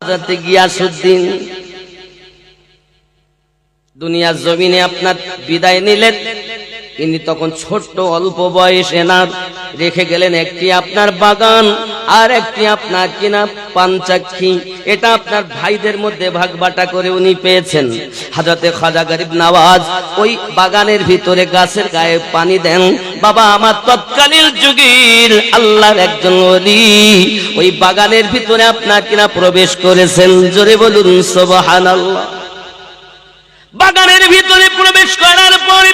হযরত গিয়াসউদ্দিন দুনিয়ার জমিনে আপনার বিদায় নিলেন। ইনি তখন ছোট্ট অল্প বয়সে না রেখে গেলেন একটি আপনার বাগান আর একটি আপনার কিনা পাঞ্চাক্ষী। এটা আপনার ভাইদের মধ্যে ভাগ বাটা করে উনি পেয়েছেন। হযরতে খাজা গরিব নওয়াজ ওই বাগানের ভিতরে গাছের গায়ে পানি দেন। বাবা আমার তৎকালীন যুগের আল্লাহর একজন ওলি ওই বাগানের ভিতরে আপনার কিনা প্রবেশ করেছেন। জোরে বলুন সুবহানাল্লাহ। বাগানের ভিতরে প্রবেশ করার পরে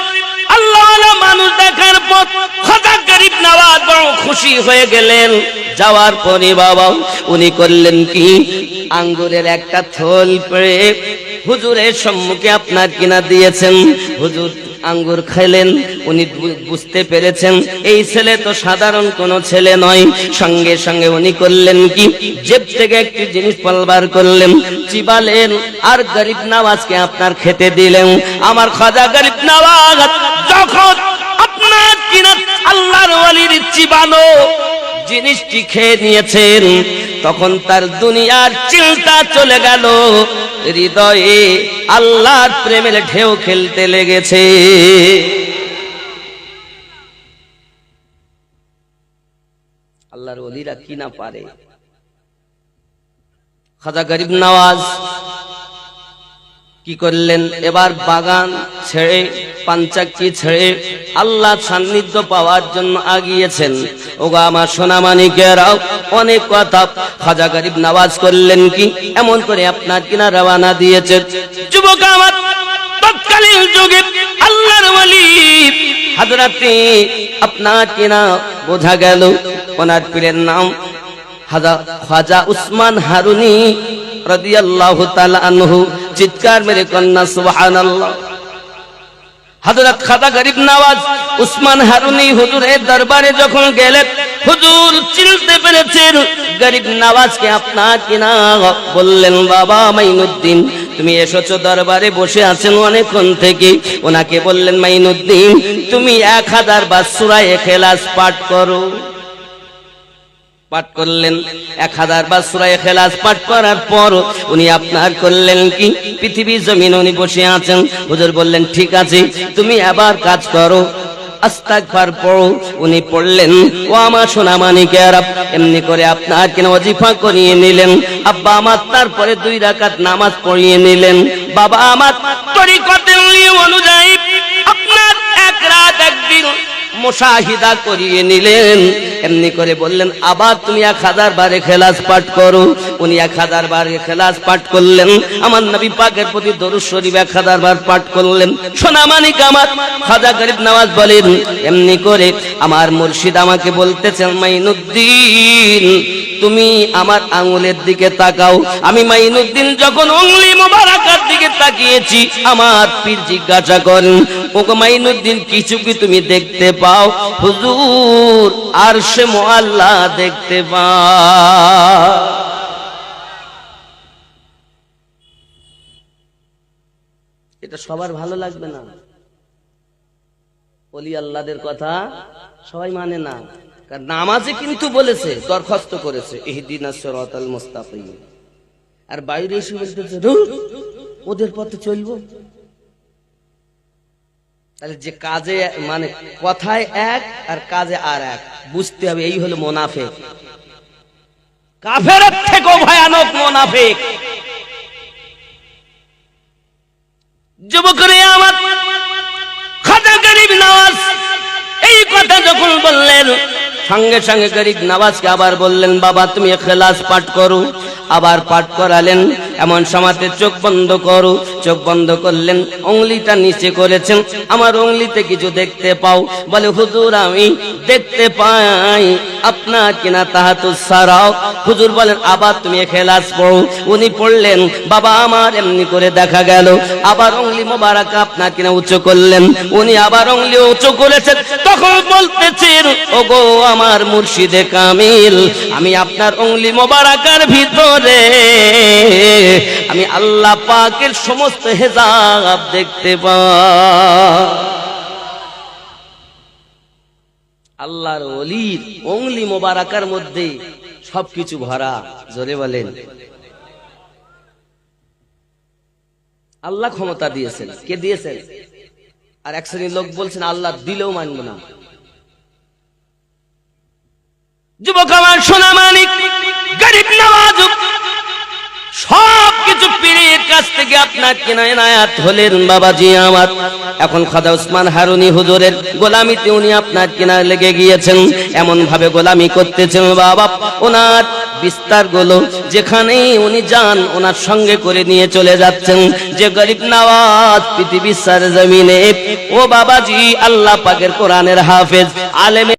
আল্লাহওয়ালা মানুষ দেখার পর খাজা গরিব নওয়াজ বড় খুশি হয়ে গেলেন। যাওয়ার পরে বাবা উনি করলেন কি, আঙ্গুরের একটা থল পেড়ে হুজুরের সম্মুখে আপনার কিনা দিয়েছেন। হুজুর আঙ্গুর খেলেন। উনি বুঝতে পেরেছেন এই ছেলে তো সাধারণ কোনো ছেলে নয়। সঙ্গে সঙ্গে উনি করলেন কি, জেব থেকে একটি জিনিস পালবার করলেন, চিবালেন আর গরিব নওয়াজকে আপনার খেতে দিলেন। আমার খাজা গরিব নওয়াজ যখন আপনার কিনা আল্লাহর ওলির চিবানো জিনিসটি খেয়ে নিয়েছেন তখন তার দুনিয়ার চিন্তা চলে গেল, হৃদয়ে আল্লাহর প্রেমের ঢেউ খেলতে লেগেছে। আল্লাহর ওলিরা কি না পারে। খাজা গরিব নওয়াজ কি করলেন, এবার বাগান ছেড়ে পাঞ্চাক্ষী ছেড়ে আল্লাহ সান্নিধ্য পাওয়ার জন্য আগিয়েছেন। ওগো আমার সোনামানিকেরাও অনেক কথা খাজা গরিব নওয়াজ করলেন কি, এমন করে আপনার কিনা রওনা দিয়েছেন। যুবক আমার তৎকালীন যুগে আল্লাহর ওলি হযরতে আপনার কিনা বোঝা গেল ওনার পীরের নাম খাজা উসমান হারুনি রাদিয়াল্লাহু তাআলা আনহু। চিৎকার মেরে কন্যা সুবহানাল্লাহ। হযরত খাজা গরিব নওয়াজ উসমান হারুনি হুজুরের দরবারে যখন গেলেন, হুজুর চিনতে পেরেছেন গরিব নওয়াজকে আপনার কিনা বললেন, বাবা মাইনুদ্দিন তুমি এসেছো দরবারে বসে আছেন অনেকক্ষণ থেকে। ওনাকে বললেন, মাইনুদ্দিন তুমি 1000 বার সূরা ইখলাস পাঠ করো। পাঠ করলেন 1000 বার সূরা ইখলাস পাঠ করার পর উনি আপনার করলেন কি, পৃথিবী জমিন উনি বসে আছেন। হুজুর বললেন, ঠিক আছে তুমি আবার কাজ করো, আস্তাগফার পড়ো। উনি পড়লেন। ও আমার সোনামানিকেরা, এমনি করে আপনার কিনা ওয়াজিফা করিয়ে নিলেন। আব্বা আমার তারপরে 2 রাকাত নামাজ পড়িয়ে নিলেন। বাবা আমার তরিকতের নিয়ম অনুযায়ী আপনার 1 রাত 1 দিন মুশাহিদা করিয়ে নিলেন। এমনি করে বললেন, আবার তুমি 1000 বার ইখলাস পাঠ করো। উনি 1000 বার ইখলাস পাঠ করলেন। আমার নবী পাকের প্রতি দরুদ শরীফ 1000 বার পাঠ করলেন। সোনামানিক আমার খাজা গরিব নওয়াজ বলেন, এমনি করে আমার মুর্শিদ আমাকে বলতেছেন, মাইনুদ্দিন তুমি আমার আঙ্গুলের দিকে তাকাও। আমি মাইনুদ্দিন যখন উংলি মোবারকার দিকে তাকিয়েছি, আমার পীর জিজ্ঞাসা করেন, ওগো মাইনুদ্দিন কিছু কি তুমি দেখতে পাও? হুজুর আরশে মুআল্লা দেখতে পাও। এটা সবার ভালো লাগবে না। ওলি আল্লাহদের কথা সবাই মানে না। কারণ নামাজে কিন্তু বলেছে, দরখাস্ত করেছে ইহদিনাস সিরাতাল মুস্তাকিম, আর বাইরে এসে বলতেছে ওদের পথে চলবো। তাহলে যে কাজে মানে কথায় এক আর কাজে আর এক, বুঝতে হবে এই হলো মুনাফিক। কাফেরের থেকেও ভয়ানক মুনাফিক। যুবকরে আমার খাজা গরিব নওয়াজ এই কথা যখন বললেন, সঙ্গে সঙ্গে গরিব নওয়াজকে আবার বললেন, বাবা তুমি ইখলাস পাঠ করো। আবার পাঠ করালেন। এমন সময়তে চোখ বন্ধ করো। চোখ বন্ধ করলেন, উংলিটা নিচে করেছেন। আমার উংলিতে কিছু দেখতে পাও? বলে, হুজুর আমি দেখতে পাই আপনার কিনা তাহাতুস সারাও। হুজুর বলেন, আবার তুমি ইখলাস পড়ো। উনি পড়লেন। বাবা আমার এমনি করে দেখা গেল আবার উংলি মোবারক আপনার কিনা উঁচু করলেন। উনি আবার উংলি উঁচু করেছেন। তখন বলতেছেন, ওগো আমার মুর্শিদে কামিল, আমি আপনার উংলি মোবারকের ভিতরে আমি আল্লাহ পাকের সমস্ত হেজাব দেখতে পাই। আল্লাহর ওলির উংলি মোবারকের মধ্যে সবকিছু ভরা। জোরে বলেন। আল্লাহ ক্ষমতা দিয়েছেন। কে দিয়েছেন? আর এক শ্রেণীর লোক বলছেন আল্লাহ দিলেও মানব না। যুবক আমার, সোনা মানিক, গরিব নওয়াজ, সবকিছু পীরের কাছ থেকে আপনার কেনা এনায়াত হলেন বাবাজি আমার। এখন খাজা ওসমান হারুনি হুজুরের গোলামিতে উনি আপনার কেনা লেগে গিয়েছেন, এমন ভাবে গোলামি করতেছেন বাবা, ওনার বিস্তার গুলো যেখানেই উনি যান ওনার সঙ্গে করে নিয়ে চলে যাচ্ছেন। যে গরিব নওয়াজ পৃথিবীর সার জমিনে, ও বাবাজি, আল্লাহ পাকের কোরআনের হাফেজ, আলেম